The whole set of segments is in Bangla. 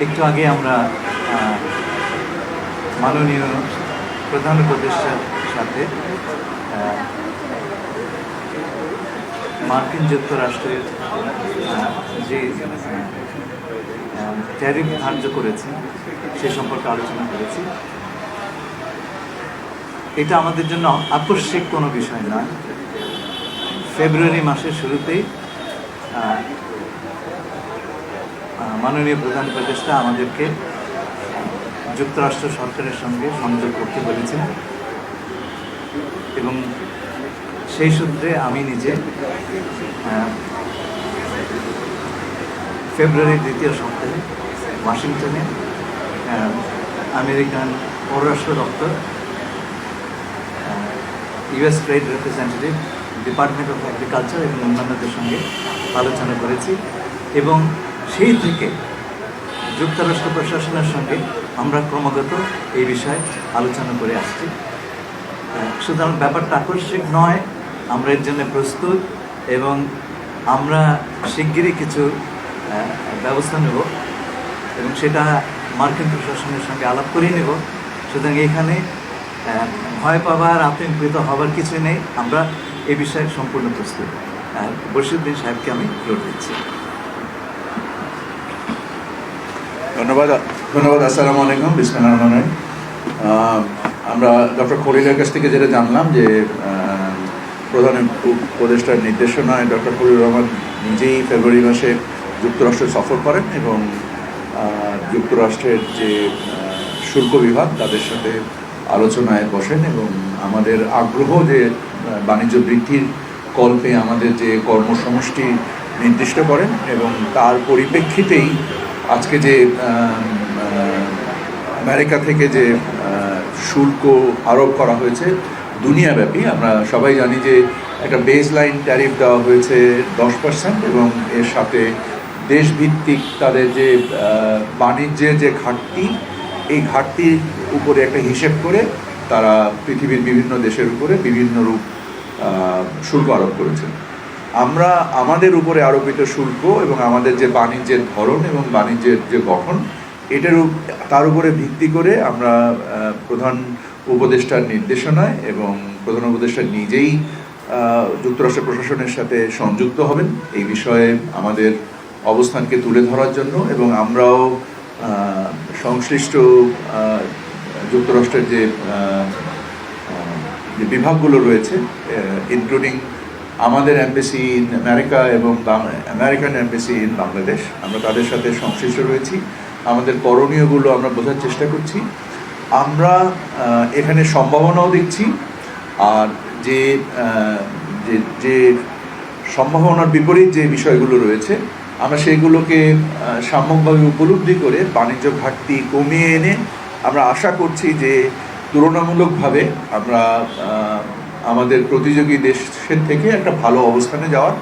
একটু আগে আমরা মাননীয় প্রধান উপদেষ্টার সাথে মার্কিন যুক্তরাষ্ট্রের যে ট্যারিফ ধার্য করেছে সে সম্পর্কে আলোচনা করেছি। এটা আমাদের জন্য আকস্মিক কোনো বিষয় নয়। ফেব্রুয়ারি মাসের শুরুতেই মাননীয় প্রধান উপদেষ্টা আমাদেরকে যুক্তরাষ্ট্র সরকারের সঙ্গে সংযোগ করতে বলেছিলেন এবং সেই সূত্রে আমি নিজে ফেব্রুয়ারির দ্বিতীয় সপ্তাহে ওয়াশিংটনে আমেরিকান পররাষ্ট্র দপ্তর, US trade representative, department of agriculture এবং অন্যান্যদের সঙ্গে আলোচনা করেছি এবং সেই থেকে যুক্তরাষ্ট্র প্রশাসনের সঙ্গে আমরা ক্রমাগত এই বিষয়ে আলোচনা করে আসছি। সুতরাং ব্যাপারটা আকস্মিক নয়, আমরা এর জন্য প্রস্তুত এবং আমরা শিগগিরই কিছু ব্যবস্থা নেব এবং সেটা মার্কিন প্রশাসনের সঙ্গে আলাপ করেই নেব। সুতরাং এখানে ভয় পাবার, আতঙ্কিত হবার কিছু নেই। আমরা এ বিষয়ে সম্পূর্ণ প্রস্তুত। বশিরউদ্দিন সাহেবকে আমি ফ্লোর দিচ্ছি। ধন্যবাদ। আসসালামু আলাইকুম, বিসমিল্লাহির রহমানির রহিম। আমরা ডক্টর খলিলের কাছ থেকে যেটা জানলাম যে প্রধান উপদেষ্টার নির্দেশনায় ডক্টর খলিলুর রহমান নিজেই ফেব্রুয়ারি মাসে যুক্তরাষ্ট্র সফর করেন এবং যুক্তরাষ্ট্রের যে শুল্ক বিভাগ তাদের সাথে আলোচনায় বসেন এবং আমাদের আগ্রহ যে বাণিজ্য বৃদ্ধির কল্পে আমাদের যে কর্মসমষ্টি নির্দিষ্ট করেন এবং তার পরিপ্রেক্ষিতেই আজকে যে আমেরিকা থেকে যে শুল্ক আরোপ করা হয়েছে দুনিয়াব্যাপী, আমরা সবাই জানি যে একটা বেস লাইন ট্যারিফ দেওয়া হয়েছে 10% এবং এর সাথে দেশভিত্তিক তাদের যে বাণিজ্যের যে ঘাটতি, এই ঘাটতির উপরে একটা হিসেব করে তারা পৃথিবীর বিভিন্ন দেশের উপরে বিভিন্ন রূপ শুল্ক আরোপ করেছেন। আমরা আমাদের উপরে আরোপিত শুল্ক এবং আমাদের যে বাণিজ্যের ধরন এবং বাণিজ্যের যে গঠন, তার উপরে ভিত্তি করে আমরা প্রধান উপদেষ্টার নির্দেশনায় এবং প্রধান উপদেষ্টা নিজেই যুক্তরাষ্ট্র প্রশাসনের সাথে সংযুক্ত হবেন এই বিষয়ে আমাদের অবস্থানকে তুলে ধরার জন্য এবং আমরাও সংশ্লিষ্ট যুক্তরাষ্ট্রের যে বিভাগগুলো রয়েছে ইনক্লুডিং আমাদের এমবেসি ইন আমেরিকা এবং আমেরিকান এমবেসি ইন বাংলাদেশ, আমরা তাদের সাথে সংশ্লিষ্ট রয়েছি। আমাদের করণীয়গুলো আমরা বোঝার চেষ্টা করছি। আমরা এখানে সম্ভাবনাও দেখছি, আর যে যে সম্ভাবনার বিপরীত যে বিষয়গুলো রয়েছে আমরা সেইগুলোকে সাম্যকভাবে উপলব্ধি করে বাণিজ্য ঘাটতি কমিয়ে এনে আমরা আশা করছি যে তুলনামূলকভাবে আমরা আমাদের প্রতিযোগী দেশের থেকে একটা ভালো অবস্থানে যাওয়ার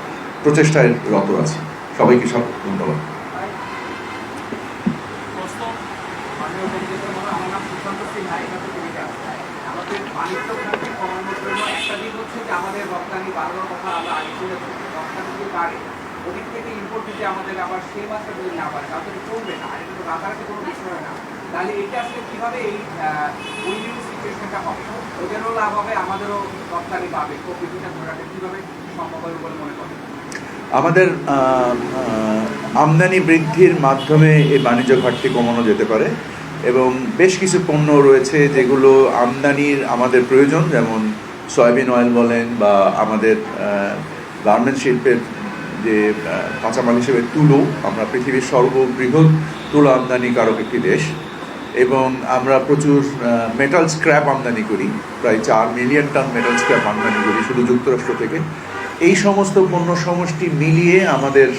প্রচেষ্টায় রত আছি। সবাইকে ধন্যবাদ। ওদিক থেকে ইম্পোর্ট দিতে আমাদের আবার সেই মাত্রা যদি না পারে তাহলে চলবে না, এটা তো রাতারাতি কোনো বিষয় না। তাহলে এটা আসলে কীভাবে এই উইন-উইন সিচুয়েশনটা হবে, ওদেরও লাভ হবে, আমাদেরও রপ্তানি পাবে, প্রকৃতিটা ধরে রাখে কীভাবে সম্ভব হবে বলে মনে করেন? আমাদের আমদানি বৃদ্ধির মাধ্যমে এই বাণিজ্য ঘাটতি কমানো যেতে পারে এবং বেশ কিছু পণ্য রয়েছে যেগুলো আমদানির আমাদের প্রয়োজন, যেমন সয়াবিন অয়েল বলেন বা আমাদের গার্মেন্টস শিল্পের যে কাঁচামাল হিসেবে তুলো, আমরা পৃথিবীর সর্ববৃহৎ তুলো আমদানিকারক একটি দেশ এবং আমরা প্রচুর মেটাল স্ক্র্যাপ আমদানি করি, প্রায় 4 মিলিয়ন টন মেটাল স্ক্র্যাপ আমদানি করি শুধু যুক্তরাষ্ট্র থেকে। এই সমস্ত পণ্য সমষ্টি মিলিয়ে আমাদের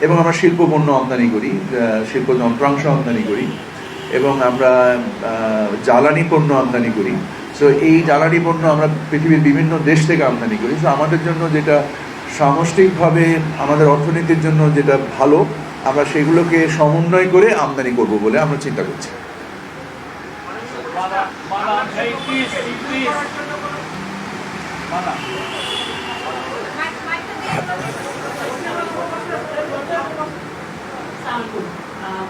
এবং আমরা শিল্প পণ্য আমদানি করি, শিল্প যন্ত্রাংশ আমদানি করি এবং আমরা জ্বালানি পণ্য আমদানি করি। সো এই জ্বালানি পণ্য আমরা পৃথিবীর বিভিন্ন দেশ থেকে আমদানি করি। সো আমাদের জন্য যেটা সামষ্টিকভাবে আমাদের অর্থনীতির জন্য যেটা ভালো, আমরা সেগুলোকে সমন্বয় করে আমদানি করব বলে আমরা চিন্তা করছি।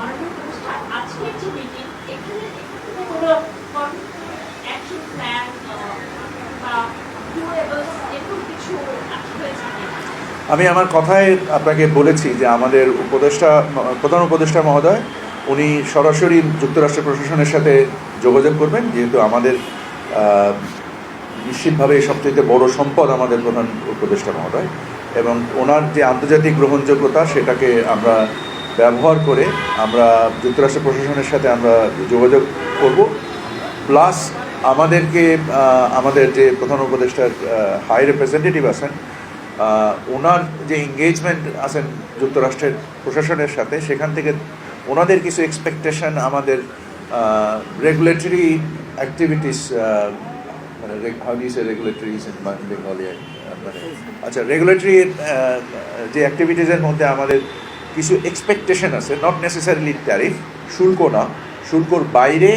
মাননীয় এখানে কোনো অ্যাকশন প্ল্যান বা ডুয়েবলস এরকম কিছু হয়েছে কি? আমি আমার কথায় আপনাকে বলেছি যে আমাদের প্রধান উপদেষ্টা মহোদয় উনি সরাসরি যুক্তরাষ্ট্র প্রশাসনের সাথে যোগাযোগ করবেন, যেহেতু আমাদের নিশ্চিতভাবে সবচেয়ে বড় সম্পদ আমাদের প্রধান উপদেষ্টা মহোদয়, এবং ওনার যে আন্তর্জাতিক গ্রহণযোগ্যতা সেটাকে আমরা ব্যবহার করে আমরা যুক্তরাষ্ট্র প্রশাসনের সাথে আমরা যোগাযোগ করব। প্লাস আমাদেরকে আমাদের যে প্রধান উপদেষ্টার হাই রিপ্রেজেন্টেটিভ আছেন, ওনার যে এঙ্গেজমেন্ট আছেন যুক্তরাষ্ট্রের প্রশাসনের সাথে, সেখান থেকে ওনাদের কিছু এক্সপেকটেশন আমাদের রেগুলেটরি অ্যাক্টিভিটিস, মানে রেগুলেটরিজ ইন বেঙ্গলি, মানে আচ্ছা, রেগুলেটরি যে অ্যাক্টিভিটিসের মধ্যে আমাদের কিছু এক্সপেকটেশন আছে, নট নেসেসারিলি ট্যারিফ, শুল্ক না, শুল্কর বাইরে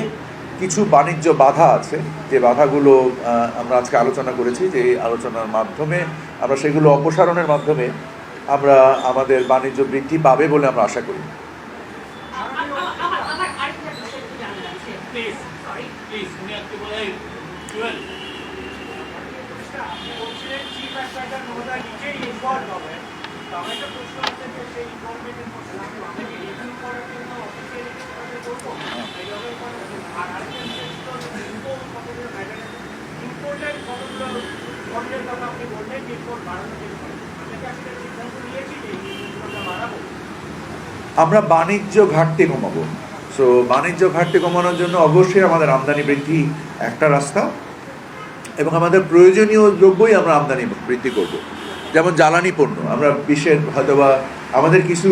কিছু বাণিজ্য বাধা আছে, যে বাধাগুলো আমরা আজকে আলোচনা করেছি, যে এই আলোচনার মাধ্যমে আমরা সেগুলো অপসারণের মাধ্যমে আমরা আমাদের বাণিজ্য বৃদ্ধি পাবে বলে আমরা আশা করি। আমার আরেকটা বিষয় একটু জানা যাচ্ছে, প্লিজ সরি প্লিজ উনি একটু বলে জুয়েল আপনি বলছিলেন চিফ অ্যাডভাইজার মহোদয় নিজেই ইনভলভ হবে, তো আমার একটা প্রশ্ন হচ্ছে যে সেই ইনভলভমেন্টের মধ্যে আমরা কি রিভিউ করার জন্য অফিসিয়ালি কিছু করবো এইভাবে আর আরেকটা বিষয় ছিল ইম্পোর্ট কতগুলো ম্যাটার, ইম্পোর্টের কতগুলো পণ্যের কথা আপনি বললেন যে ইম্পোর্ট বাড়ানো যেতে পারে, আমরা কি আসলে সিদ্ধান্ত নিয়েছি যে ইম্পোর্টটা বাড়াবো? আমরা বাণিজ্য ঘাটতি কমাবো। সো বাণিজ্য ঘাটতি কমানোর জন্য অবশ্যই আমাদের আমদানি বৃদ্ধি একটা রাস্তা, এবং আমাদের প্রয়োজনীয় দ্রব্যই আমরা আমদানি বৃদ্ধি করব। যেমন জ্বালানি পণ্য, আমরা বিশ্বের হয়তোবা আমাদের কিছু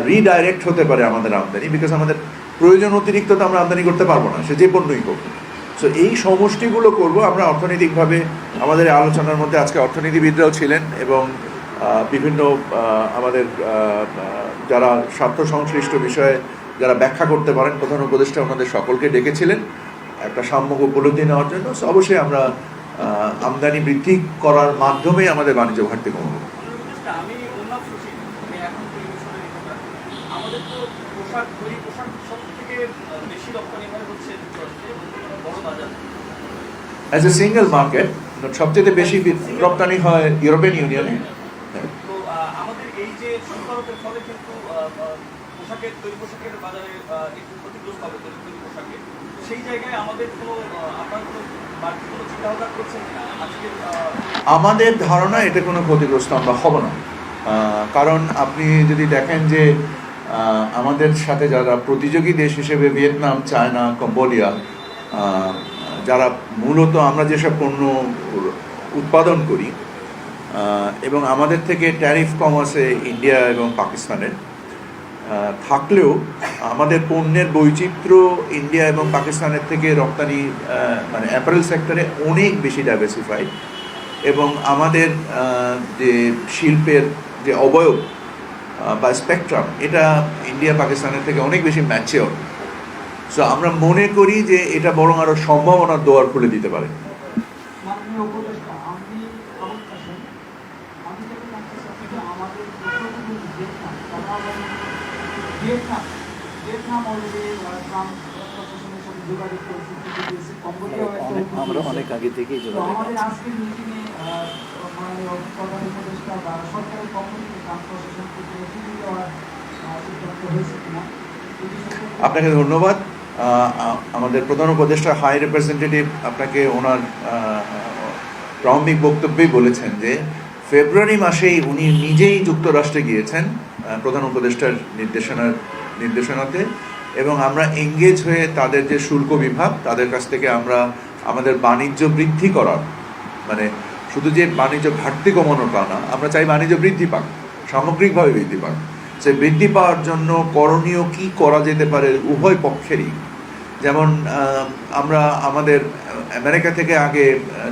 রিডাইরেক্ট হতে পারে আমাদের আমদানি, বিকজ আমাদের প্রয়োজন অতিরিক্ত তো আমরা আমদানি করতে পারবো না, সে যে পণ্যই করবো। সো এই সমষ্টিগুলো করব আমরা অর্থনৈতিকভাবে। আমাদের আলোচনার মধ্যে আজকে অর্থনীতিবিদরাও ছিলেন, এবং বিভিন্ন আমাদের যারা স্বার্থ সংশ্লিষ্ট বিষয়ে যারা ব্যাখ্যা করতে পারেন, প্রধান উপদেষ্টা ওনাদের সকলকে ডেকেছিলেন একটা সাম্যক উপলব্ধি নেওয়ার জন্য। সো অবশ্যই আমরা আমদানি বৃদ্ধি করার মাধ্যমে আমাদের বাণিজ্য ঘাটতি কমাবো। আমি উন্নত খুশি, আমি এখন আমাদের তো পোশাক তৈরি, পোশাক সব থেকে বেশি রপ্তানি হয় হচ্ছে যুক্তরাষ্ট্রে, বড় বাজার। অ্যাজ এ সিঙ্গেল মার্কেট সবচেয়ে বেশি রপ্তানি হয় ইউরোপিয়ান ইউনিয়নে। তো আমাদের এই যে শুল্কারোপের ফলে কিন্তু পোশাকের তৈরি পোশাকের বাজারে একটু ক্ষতিগ্রস্ত হবে তৈরি পোশাকে, সেই জায়গায় আমাদের কোনো আপনার কোনো বাড়তি কোনো চিন্তাভাবনা করছেন কিনা? আজকে আমাদের ধারণা এটা কোনো ক্ষতিগ্রস্ত আমরা হব না, কারণ আপনি যদি দেখেন যে আমাদের সাথে যারা প্রতিযোগী দেশ হিসেবে ভিয়েতনাম, চায়না, কম্বোডিয়া, যারা মূলত আমরা যেসব পণ্য উৎপাদন করি, এবং আমাদের থেকে ট্যারিফ কম আছে ইন্ডিয়া এবং পাকিস্তানের, থাকলেও আমাদের পণ্যের বৈচিত্র্য ইন্ডিয়া এবং পাকিস্তানের থেকে রপ্তানি মানে অ্যাপারেল সেক্টরে অনেক বেশি ডাইভার্সিফাইড, এবং আমাদের যে শিল্পের যে অবয়ব বা স্পেকট্রাম, এটা ইন্ডিয়া পাকিস্তানের থেকে অনেক বেশি ম্যাচিওর। সো আমরা মনে করি যে এটা বরং আরও সম্ভাবনার দোয়ার খুলে দিতে পারে। মাননীয় উপদেষ্টা, আমি আবুল কাসেম, আমি যেটা জানতে চাচ্ছি যে আমাদের প্রথম ভিয়েতনাম, তারা ভিয়েতনাম অলরেডি ট্রাম্প প্রশাসনের সাথে যোগাযোগ করেছে, কম্বোডিয়াও আমরা অনেক আগে থেকেই তো যোগাযোগ আমাদের আজকের মিটিংয়ে মাননীয় প্রধান উপদেষ্টা বা সরকারের পক্ষ থেকে ট্রাম্প প্রশাসনকে টিভি দেওয়ার সিদ্ধান্ত হয়েছে কিনা? আপনাকে ধন্যবাদ। আমাদের প্রধান উপদেষ্টা হাই রিপ্রেজেন্টেটিভ আপনাকে ওনার প্রারম্ভিক বক্তব্যেই বলেছেন যে ফেব্রুয়ারি মাসেই উনি নিজেই যুক্তরাষ্ট্রে গিয়েছেন প্রধান উপদেষ্টার নির্দেশনাতে, এবং আমরা এঙ্গেজ হয়ে তাদের যে শুল্ক বিভাগ, তাদের কাছ থেকে আমরা আমাদের বাণিজ্য বৃদ্ধি করার, মানে শুধু যে বাণিজ্য ঘাটতি কমানোর তা না, আমরা চাই বাণিজ্য বৃদ্ধি পাক, সামগ্রিকভাবে বৃদ্ধি পাক। সে বৃদ্ধি পাওয়ার জন্য করণীয় কি করা যেতে পারে উভয় পক্ষেরই। যেমন আমরা আমাদের আমেরিকা থেকে আগে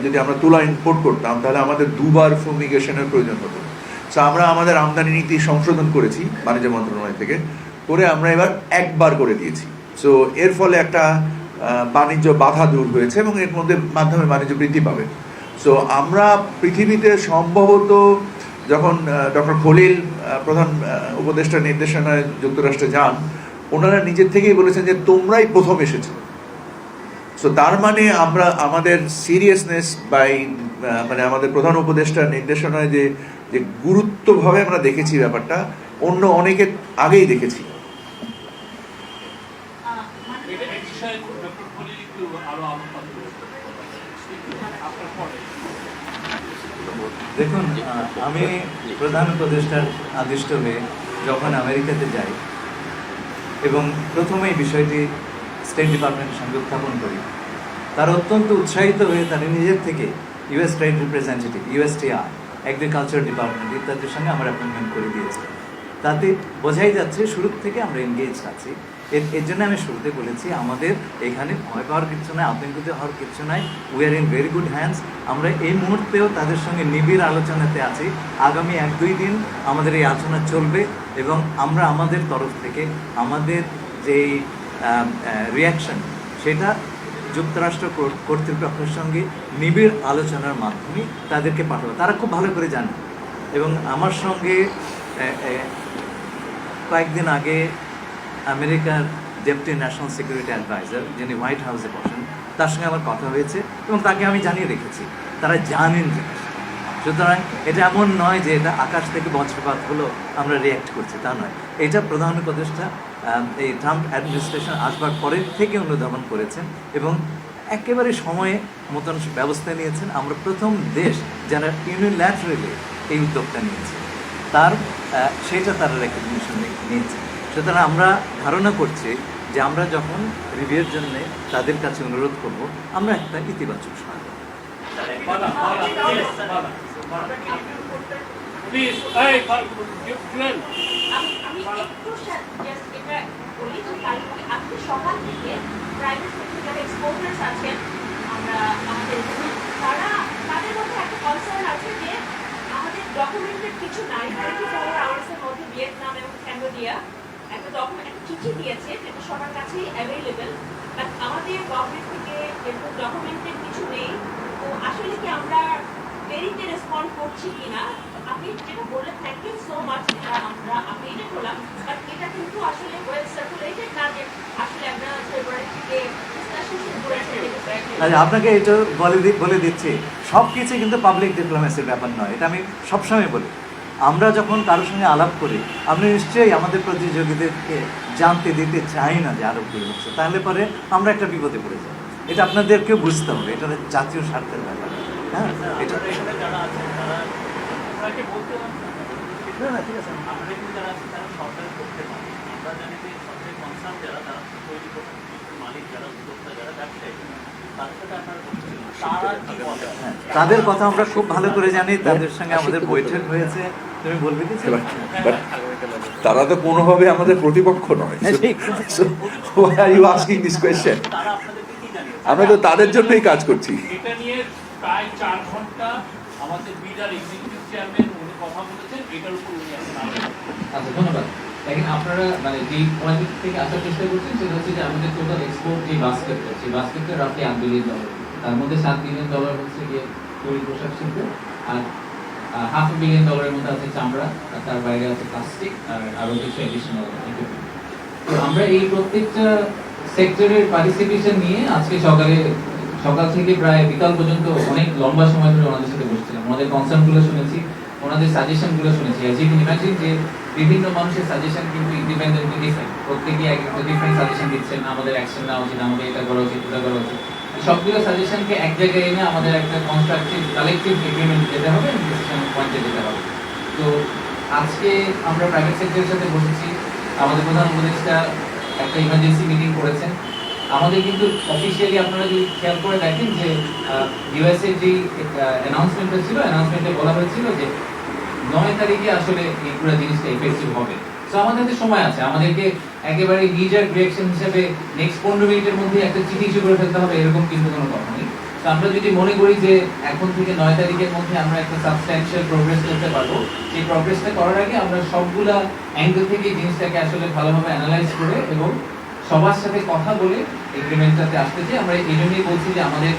যদি আমরা তুলা ইম্পোর্ট করতাম, তাহলে আমাদের দুবার ফুমিগেশনের প্রয়োজন হতো। সো আমরা আমাদের আমদানি নীতি সংশোধন করেছি বাণিজ্য মন্ত্রণালয় থেকে, করে আমরা এবার একবার করে দিয়েছি। সো এর ফলে একটা বাণিজ্য বাধা দূর হয়েছে, এবং এর মাধ্যমে বাণিজ্য বৃদ্ধি পাবে। সো আমরা পৃথিবীতে সম্ভবত যখন ডক্টর খলিল প্রধান উপদেষ্টার নির্দেশনায় যুক্তরাষ্ট্রে যান, ওনারা নিজের থেকেই বলেছেন যে তোমরাই প্রথম এসেছো। সো তার মানে আমরা আমাদের সিরিয়াসনেস বাই মানে আমাদের প্রধান উপদেষ্টার নির্দেশনায় যে যে গুরুত্বভাবে আমরা দেখেছি ব্যাপারটা, অন্য অনেকে আগেই দেখেছি। এটা এক বিষয়ে ডক্টর খলিল একটু আরো আলোকপাত করেছেন আপনার পরে। দেখুন, আমি প্রধান উপদেষ্টার আদিষ্ট হয়ে যখন আমেরিকাতে যাই এবং প্রথমেই বিষয়টি স্টেট ডিপার্টমেন্টের সঙ্গে উত্থাপন করি, তারা অত্যন্ত উৎসাহিত হয়ে তারা নিজের থেকে US trade representative, USTR, agriculture department ইত্যাদির সঙ্গে আমার অ্যাপয়েন্টমেন্ট করে দিয়েছে। তাতে বোঝাই যাচ্ছে শুরু থেকে আমরা এনগেজ আছি। এর জন্য আমি শুরুতে বলেছি আমাদের এখানে ভয় পাওয়ার কিছু নাই, আতঙ্কিত হওয়ার কিছু নাই। We are in very good hands. আমরা এই মুহূর্তেও তাদের সঙ্গে নিবিড় আলোচনাতে আছি। আগামী 1-2 দিন আমাদের এই আলোচনা চলবে এবং আমরা আমাদের তরফ থেকে আমাদের যেই রিয়াকশন সেটা যুক্তরাষ্ট্র কর্তৃপক্ষের সঙ্গে নিবিড় আলোচনার মাধ্যমে তাদেরকে পাঠাবো। তারা খুব ভালো করে জানে এবং আমার সঙ্গে কয়েকদিন আগে আমেরিকার ডেপুটি ন্যাশনাল সিকিউরিটি অ্যাডভাইজার, যিনি হোয়াইট হাউসে বসেন, তার সঙ্গে আমার কথা হয়েছে এবং তাকে আমি জানিয়ে রেখেছি। তারা জানেন যে, সুতরাং এটা এমন নয় যে এটা আকাশ থেকে বজ্রপাত হলো আমরা রিয়্যাক্ট করছি, তা নয়। এটা প্রধান উপদেষ্টা এই ট্রাম্প অ্যাডমিনিস্ট্রেশন আসবার পরের থেকে অনুধাবন করেছেন এবং একেবারে সময়ে মতন ব্যবস্থা নিয়েছেন। আমরা প্রথম দেশ যারা ইউনিল্যাটারালি এই উদ্যোগটা নিয়েছে, সেটা তারা রেকগনিশন নিয়েছে। সুতরাং আমরা ধারণা করছি যে আমরা যখন রিভিউর জন্য তাদের কাছে অনুরোধ করব, আমরা একটা ইতিবাচক সহায়তা। প্লিজ জুয়েল, আমি একটু জাস্ট এটা বলি যে কালকে আপনি সকাল থেকে প্রাইভেট সেক্টর যারা এক্সপোর্টার্স আছেন, আমরা আমাদের তাদের মধ্যে একটা কনসার্ন আছে যে আমাদের ডকুমেন্টেড কিছু নাই। 24 আওয়ার্সের মধ্যে ভিয়েতনাম এবং ক্যাম্বোডিয়া একটা চিঠি দিয়েছে যেটা সবার কাছেই অ্যাভেলেবেল, বাট আমাদের গভর্নমেন্ট থেকে এরকম ডকুমেন্টেড কিছু নেই। তো আসলে কি আমরা দেরিতে রেসপন্ড করছি কিনা, আপনি যেটা বললেন থ্যাংক ইউ সো মাচ, আমরা আপডেটেড হলাম, বাট এটা কিন্তু আসলে ওয়েল সার্কুলেটেড না যে আসলে আমরা ফেব্রুয়ারি থেকে ডিসকাশন শুরু করেছি। আচ্ছা, আপনাকে এটা বলে দিচ্ছি, সব কিছু কিন্তু পাবলিক ডিপ্লোমেসির ব্যাপার নয়। এটা আমি সবসময় বলি, আমরা যখন কারোর সঙ্গে আলাপ করি, আমরা নিশ্চয়ই আমাদের প্রতিযোগীদেরকে জানতে দিতে চাই না যে আরও কী হচ্ছে, তাহলে পরে আমরা একটা বিপদে পড়ে যাই। এটা আপনাদেরকেও বুঝতে হবে, এটা জাতীয় স্বার্থের ব্যাপার। হ্যাঁ, এটা এখানে যারা আছেন তারা আপনাকে বলতে না, না, ঠিক আছে। আমাদের কিন্তু যারা আছেন তারা সরকারের পক্ষে নয়। আমরা জানি যে সরকারি কনসার্ন যারা, তারা তৈরি করছেন, মালিক যারা, উদ্যোক্তা যারা, ব্যবসায়ী, তাদের সাথে আপনারা বলছেন তারা কি বলে। হ্যাঁ, তাদের কথা আমরা খুব ভালো করে জানি, তাদের সঙ্গে আমাদের বৈঠক হয়েছে। তুমি বলবে কি? তারা তো কোনোভাবে আমাদের প্রতিপক্ষ নয়। So, why are you asking this question? তারা আপনাদেরকে কি জানিয়েছে? আমরা তো তাদের জন্যই কাজ করছি। এটা নিয়ে প্রায় 4 ঘন্টা আমাদের বিডার এক্সিকিউটিভ চেয়ারম্যান উনি কথা বলেছেন, এটার উপর উনি এখন আচ্ছা, ধন্যবাদ। দেখেন, আপনারা মানে যে পয়েন্ট থেকে আসার চেষ্টা করছেন সেটা হচ্ছে যে আমাদের টোটাল এক্সপোর্ট যে বাস্কেটটা, সেই বাস্কেটটা রাফলি $8 বিলিয়ন। তার মধ্যে $7 বিলিয়ন হচ্ছে গিয়ে তৈরি পোশাক শিল্প, আর $500 বিলিয়ন মধ্যে আছে চামড়া, আর তার বাইরে আছে প্লাস্টিক, আর আরো কিছু এডিশনাল ইকুইপমেন্ট। তো আমরা এই প্রত্যেকটা সেক্টরের পার্টিসিপেশন নিয়ে আজকে সকাল থেকে প্রায় বিকাল পর্যন্ত অনেক লম্বা সময় ধরে ওনাদের সাথে বসছিলাম। ওনাদের কনসার্নগুলো শুনেছি, ওনাদের সাজেশনগুলো শুনেছি। অ্যাজ ইউ ক্যান ইমাজিন যে বিভিন্ন মানুষের সাজেশন কিন্তু ইন্ডিপেন্ডেন্টলি ডিফারেন্ট, প্রত্যেকে এক একটা ডিফারেন্ট সাজেশন দিচ্ছেন। আমাদের অ্যাকশন নেওয়া উচিত, আমাদের এটা করা উচিত, এটা করা উচিত। সবগুলো সাজেশনকে এক জায়গায় এনে আমাদের একটা কনস্ট্রাকটিভ কালেকটিভ এগ্রিমেন্ট যেতে হবে, ডিসিশন পয়েন্টে যেতে হবে। তো আজকে আমরা প্রাইভেট সেক্টরের সাথে বসেছি, আমাদের প্রধান উপদেষ্টা একটা ইমার্জেন্সি মিটিং করেছেন। আমাদের কিন্তু অফিসিয়ালি আপনারা যদি খেয়াল করে দেখেন যে ইউএসএ যে অ্যানাউন্সমেন্টটা ছিল, অ্যানাউন্সমেন্টে বলা হয়েছিল যে 9 তারিখে আসলে এই পুরো জিনিসটা এফেক্টিভ হবে। সো আমাদের হাতে সময় আছে, আমাদেরকে একেবারে নিজার ডিরেকশন হিসেবে নেক্সট 15 মিনিটের মধ্যে একটা চিঠি ইস্যু করে ফেলতে হবে এরকম কিন্তু কোনো কথা নেই। তো আমরা যদি মনে করি যে এখন থেকে 9 তারিখের মধ্যে আমরা একটা সাবস্ট্যানশিয়াল প্রোগ্রেস করতে পারবো, সেই প্রোগ্রেসটা করার আগে আমরা সবগুলা অ্যাঙ্গেল থেকে জিনিসটাকে আসলে ভালোভাবে অ্যানালাইজ করে এবং সবার সাথে কথা বলে এগ্রিমেন্টটাতে আসতে চাই। আমরা এই জন্যই বলছি যে আমাদের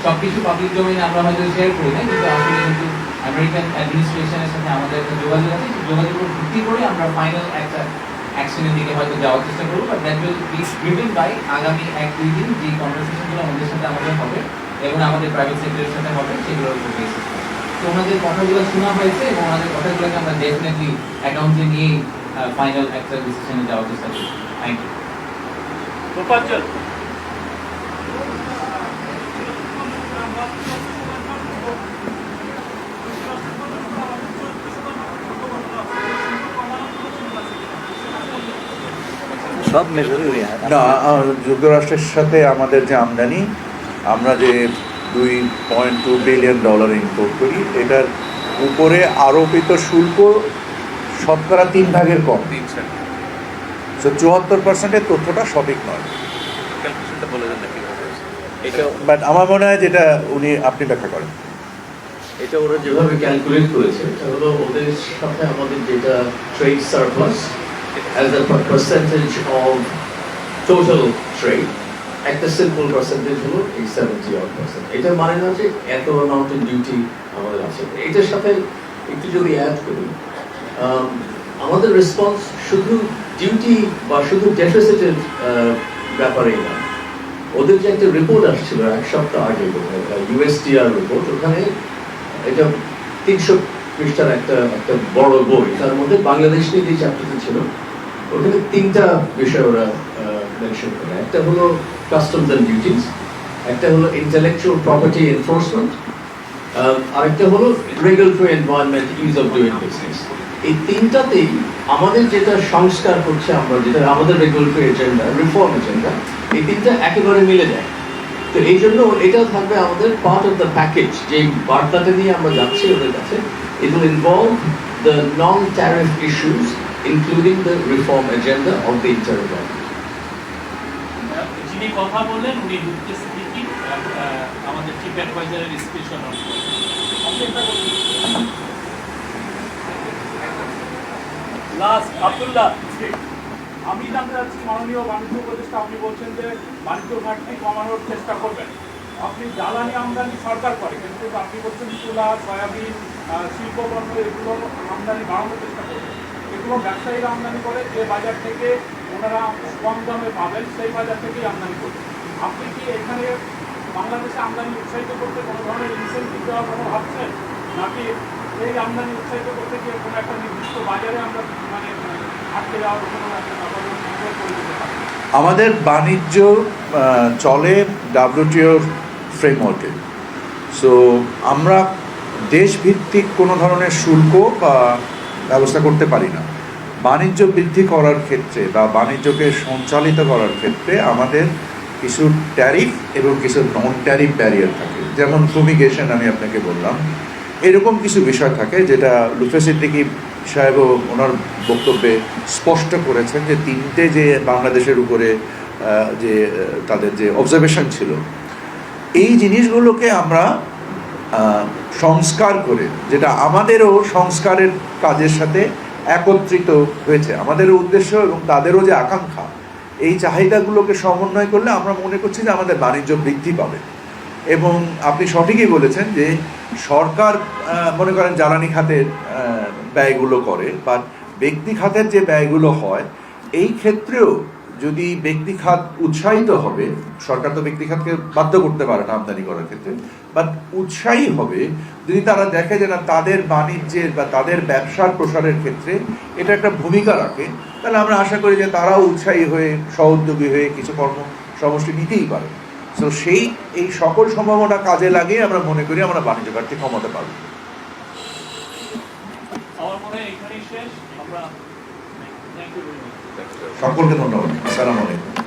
সবকিছু পাবলিক ডোমেইনে আমরা হয়তো শেয়ার করি না, কিন্তু আসলে কিন্তু আমেরিকান অ্যাডমিনিস্ট্রেশনের সাথে আমাদের একটা যোগাযোগ আছে, যোগাযোগের ভিত্তি করে আমরা ফাইনাল একটা অ্যাকশনের দিকে হয়তো যাওয়ার চেষ্টা করবো, but that will be driven by আগামী 1-2 দিন যে কনভারসেশনগুলো আমাদের সাথে আমাদের হবে এবং আমাদের প্রাইভেট সেক্টরের সাথে হবে সেগুলোর উপর বেসিস করে। তো ওনাদের কথাগুলো শোনা হয়েছে এবং ওনাদের কথাগুলোকে আমরা ডেফিনেটলি অ্যাকাউন্টে নিয়ে ফাইনাল একটা ডিসিশনে যাওয়ার চেষ্টা করব। Thank you. তোফাজ্জল, সব মেজরই না, যুক্তরাষ্ট্রের সাথে আমাদের যে আমদানি, আমরা যে $2.2 বিলিয়ন ইম্পোর্ট করি, এটার উপরে আরোপিত শুল্ক শতকরা 3 ভাগের কম। 74%-এর তথ্যটা সঠিক নয়, বাট আমার মনে হয় যেটা আপনি ব্যাখ্যা করেন। এটা ওরা যেভাবে ক্যালকুলেট করেছে এটা হলো ওদের সাথে আমাদের যেটা trade surplus as a percentage of total trade, একটা সিম্পল পার্সেন্টেজ হলো এই 70%। এটা মানে না যে এত অ্যামাউন্টের ডিউটি আমাদের আছে। এটার সাথে একটু যদি অ্যাড করি, আমাদের রেসপন্স শুধু ডিউটি বা শুধু ডেফিসিটের ব্যাপারেই না। ওদের যে একটা রিপোর্ট আসছিল 1 সপ্তাহ আগে, USTR রিপোর্ট, ওখানে এটা 300 পৃষ্ঠার একটা বড় বই, তার মধ্যে বাংলাদেশ নিয়ে যে চ্যাপ্টারটা ছিল ওখানে 3টা বিষয় ওরা মেনশন করে। একটা হলো কাস্টমস অ্যান্ড ডিউটিস, একটা হলো ইন্টেলেকচুয়াল প্রপার্টি এনফোর্সমেন্ট, আরেকটা হলো regulatory environment, is of doing business. এই 3টাতেই আমাদের যেটা সংস্কার করছে, আমরা যেটা আমাদের রেগুলেটরি এজেন্ডা, রিফর্ম এজেন্ডা, এই 3টা একেবারে মিলে যায়। তো এই জন্য এটাও থাকবে আমাদের পার্ট অফ দ্য প্যাকেজ, যে বার্তাটা নিয়ে আমরা যাচ্ছি ওদের কাছে। It will involve the non tariff issues including the reform agenda of the interim government. যিনি কথা বললেন উনি লুৎফে সিদ্দিকী, আমাদের চিফ অ্যাডভাইজারের স্পেশাল লাস্ট আব্দুল্লাহ। আমি জানতে চাচ্ছি, মাননীয় বাণিজ্য উপদেষ্টা, আপনি বলছেন যে বাণিজ্য ঘাটতি কমানোর চেষ্টা করবেন। আপনি জ্বালানি আমদানি সরকার করে, কিন্তু আপনি বলছেন তুলা, সয়াবিন, শিল্পপণ্য এগুলো আমদানি বাড়ানোর চেষ্টা করবেন। এগুলো ব্যবসায়ীরা আমদানি করে, যে বাজার থেকে ওনারা কম দামে পাবেন সেই বাজার থেকেই আমদানি করবেন। আপনি কি এখানে বাংলাদেশে আমদানি উৎসাহিত করতে কোনো ধরনের ইনসেন্টিভ দেওয়ার কোনো ভাবছেন, নাকি এই আমদানি উৎসাহিত করতে গিয়ে কোনো একটা নির্দিষ্ট বাজারে আমরা মানে আটকে যাওয়ার কোনো একটা ব্যাপার করে দিতে পারি? আমাদের বাণিজ্য চলে WTOর ফ্রেমওয়ার্কে। সো আমরা দেশভিত্তিক কোনো ধরনের শুল্ক বা ব্যবস্থা করতে পারি না। বাণিজ্য বৃদ্ধি করার ক্ষেত্রে বা বাণিজ্যকে সঞ্চালিত করার ক্ষেত্রে আমাদের কিছু ট্যারিফ এবং কিছু নন ট্যারিফ ব্যারিয়ার থাকে, যেমন ফুমিগেশন আমি আপনাকে বললাম। এরকম কিছু বিষয় থাকে যেটা লুৎফে সিদ্দিকী সাহেবও ওনার বক্তব্যে স্পষ্ট করেছেন, যে 3টে যে বাংলাদেশের উপরে যে তাদের যে অবজারভেশন ছিল, এই জিনিসগুলোকে আমরা সংস্কার করে, যেটা আমাদেরও সংস্কারের কাজের সাথে একত্রিত হয়েছে, আমাদেরও উদ্দেশ্য এবং তাদেরও যে আকাঙ্ক্ষা, এই চাহিদাগুলোকে সমন্বয় করলে আমরা মনে করছি যে আমাদের বাণিজ্য বৃদ্ধি পাবে। এবং আপনি সঠিকই বলেছেন যে সরকার মনে করেন জ্বালানি খাতের ব্যয়গুলো করে, বা ব্যক্তি খাতের যে ব্যয়গুলো হয়, এই ক্ষেত্রেও যদি ব্যক্তি খাত উৎসাহিত হবে, সরকার তো ব্যক্তি খাতকে বাধ্য করতে পারে না আমদানি করার ক্ষেত্রে, বাট উৎসাহী হবে যদি তারা দেখে যে না তাদের বাণিজ্যের বা তাদের ব্যবসার প্রসারের ক্ষেত্রে এটা একটা ভূমিকা রাখে, তাহলে আমরা আশা করি যে তারাও উৎসাহী হয়ে সহোদ্যোগী হয়ে কিছু কর্মসমষ্টি নিতেই পারে। সো এই সকল সম্ভাবনা কাজে লাগিয়ে আমরা মনে করি আমরা বাণিজ্য ঘাটতি কমাতে পারব। আমার মনে হয় এখানেই শেষ। আমরা সকলকে ধন্যবাদ। আসসালামু আলাইকুম।